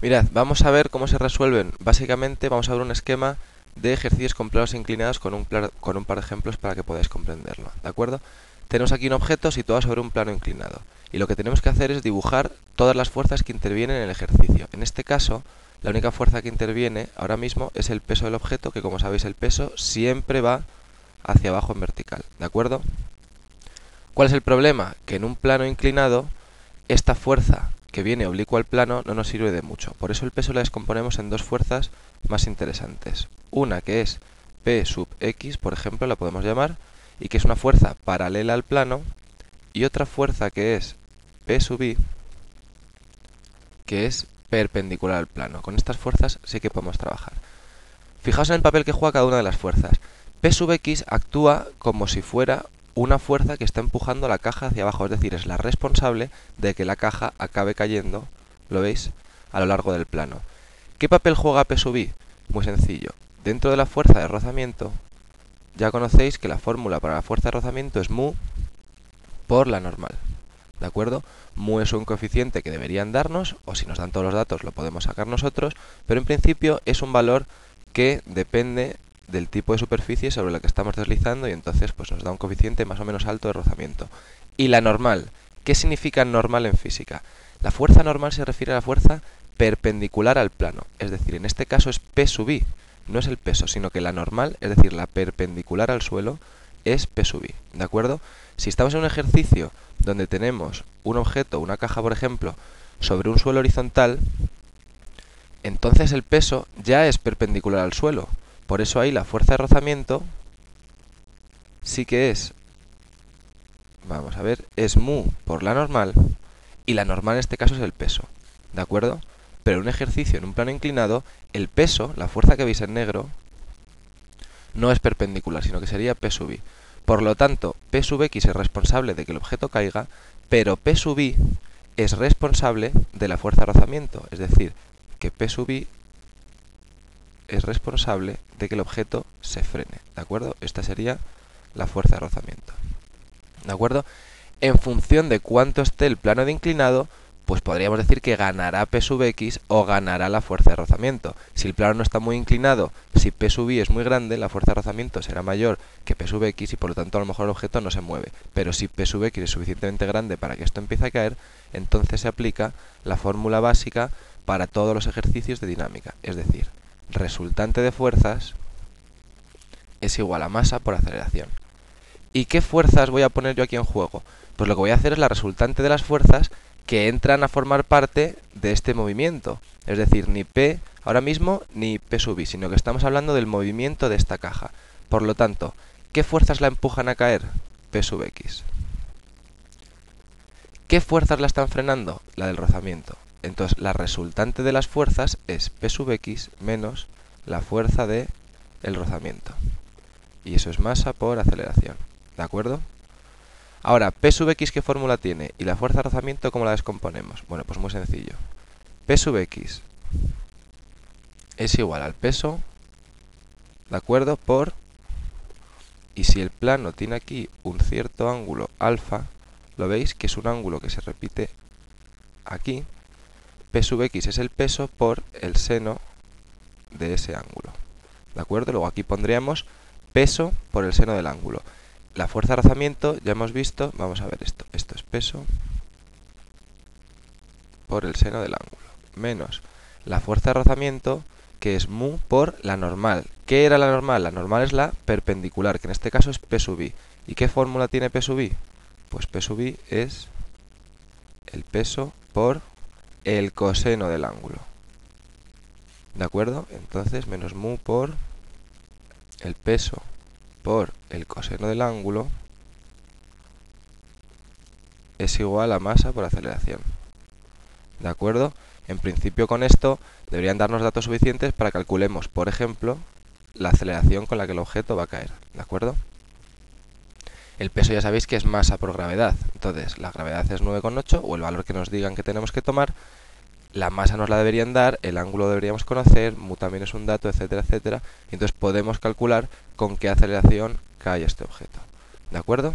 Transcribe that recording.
Mirad, vamos a ver cómo se resuelven. Básicamente vamos a ver un esquema de ejercicios con planos inclinados con un par de ejemplos para que podáis comprenderlo, ¿de acuerdo? Tenemos aquí un objeto situado sobre un plano inclinado y lo que tenemos que hacer es dibujar todas las fuerzas que intervienen en el ejercicio. En este caso, la única fuerza que interviene ahora mismo es el peso del objeto, que como sabéis el peso siempre va hacia abajo en vertical, ¿de acuerdo? ¿Cuál es el problema? Que en un plano inclinado esta fuerza que viene oblicua al plano no nos sirve de mucho. Por eso el peso la descomponemos en dos fuerzas más interesantes. Una que es P sub X, por ejemplo, la podemos llamar, y que es una fuerza paralela al plano, y otra fuerza que es P sub Y, que es perpendicular al plano. Con estas fuerzas sí que podemos trabajar. Fijaos en el papel que juega cada una de las fuerzas. P sub X actúa como si fuera una fuerza que está empujando la caja hacia abajo, es decir, es la responsable de que la caja acabe cayendo, ¿lo veis?, a lo largo del plano. ¿Qué papel juega P sub Y? Muy sencillo. Dentro de la fuerza de rozamiento, ya conocéis que la fórmula para la fuerza de rozamiento es mu por la normal, ¿de acuerdo? Mu es un coeficiente que deberían darnos, o si nos dan todos los datos lo podemos sacar nosotros, pero en principio es un valor que depende del tipo de superficie sobre la que estamos deslizando y entonces pues nos da un coeficiente más o menos alto de rozamiento. Y la normal, ¿qué significa normal en física? La fuerza normal se refiere a la fuerza perpendicular al plano, es decir, en este caso es P sub I, no es el peso, sino que la normal, es decir, la perpendicular al suelo, es P sub I, ¿de acuerdo? Si estamos en un ejercicio donde tenemos un objeto, una caja por ejemplo, sobre un suelo horizontal, entonces el peso ya es perpendicular al suelo. Por eso ahí la fuerza de rozamiento sí que es, vamos a ver, es mu por la normal, y la normal en este caso es el peso, ¿de acuerdo? Pero en un ejercicio en un plano inclinado, el peso, la fuerza que veis en negro, no es perpendicular, sino que sería P sub I. Por lo tanto, P sub X es responsable de que el objeto caiga, pero P sub I es responsable de la fuerza de rozamiento, es decir, que P sub I es responsable de que el objeto se frene, ¿de acuerdo? Esta sería la fuerza de rozamiento, ¿de acuerdo? En función de cuánto esté el plano de inclinado, pues podríamos decir que ganará P sub X o ganará la fuerza de rozamiento. Si el plano no está muy inclinado, si P sub Y es muy grande, la fuerza de rozamiento será mayor que P sub X y por lo tanto a lo mejor el objeto no se mueve. Pero si P sub X es suficientemente grande para que esto empiece a caer, entonces se aplica la fórmula básica para todos los ejercicios de dinámica. Es decir, resultante de fuerzas es igual a masa por aceleración. ¿Y qué fuerzas voy a poner yo aquí en juego? Pues lo que voy a hacer es la resultante de las fuerzas que entran a formar parte de este movimiento. Es decir, ni P ahora mismo ni P sub I, sino que estamos hablando del movimiento de esta caja. Por lo tanto, ¿qué fuerzas la empujan a caer? P sub X. ¿Qué fuerzas la están frenando? La del rozamiento. Entonces, la resultante de las fuerzas es P sub X menos la fuerza de el rozamiento. Y eso es masa por aceleración. ¿De acuerdo? Ahora, P sub X, ¿qué fórmula tiene? ¿Y la fuerza de rozamiento cómo la descomponemos? Bueno, pues muy sencillo. P sub X es igual al peso, ¿de acuerdo? Por... Y si el plano tiene aquí un cierto ángulo alfa, lo veis que es un ángulo que se repite aquí. P sub X es el peso por el seno de ese ángulo, ¿de acuerdo? Luego aquí pondríamos peso por el seno del ángulo. La fuerza de rozamiento, ya hemos visto, vamos a ver esto. Esto es peso por el seno del ángulo, menos la fuerza de rozamiento, que es mu por la normal. ¿Qué era la normal? La normal es la perpendicular, que en este caso es P sub I. ¿Y qué fórmula tiene P sub I? Pues P sub I es el peso por el coseno del ángulo, ¿de acuerdo? Entonces, menos mu por el peso por el coseno del ángulo es igual a masa por aceleración, ¿de acuerdo? En principio con esto deberían darnos datos suficientes para que calculemos, por ejemplo, la aceleración con la que el objeto va a caer, ¿de acuerdo? El peso ya sabéis que es masa por gravedad, entonces la gravedad es 9,8 o el valor que nos digan que tenemos que tomar, la masa nos la deberían dar, el ángulo deberíamos conocer, mu también es un dato, etcétera, etcétera, y entonces podemos calcular con qué aceleración cae este objeto, ¿de acuerdo?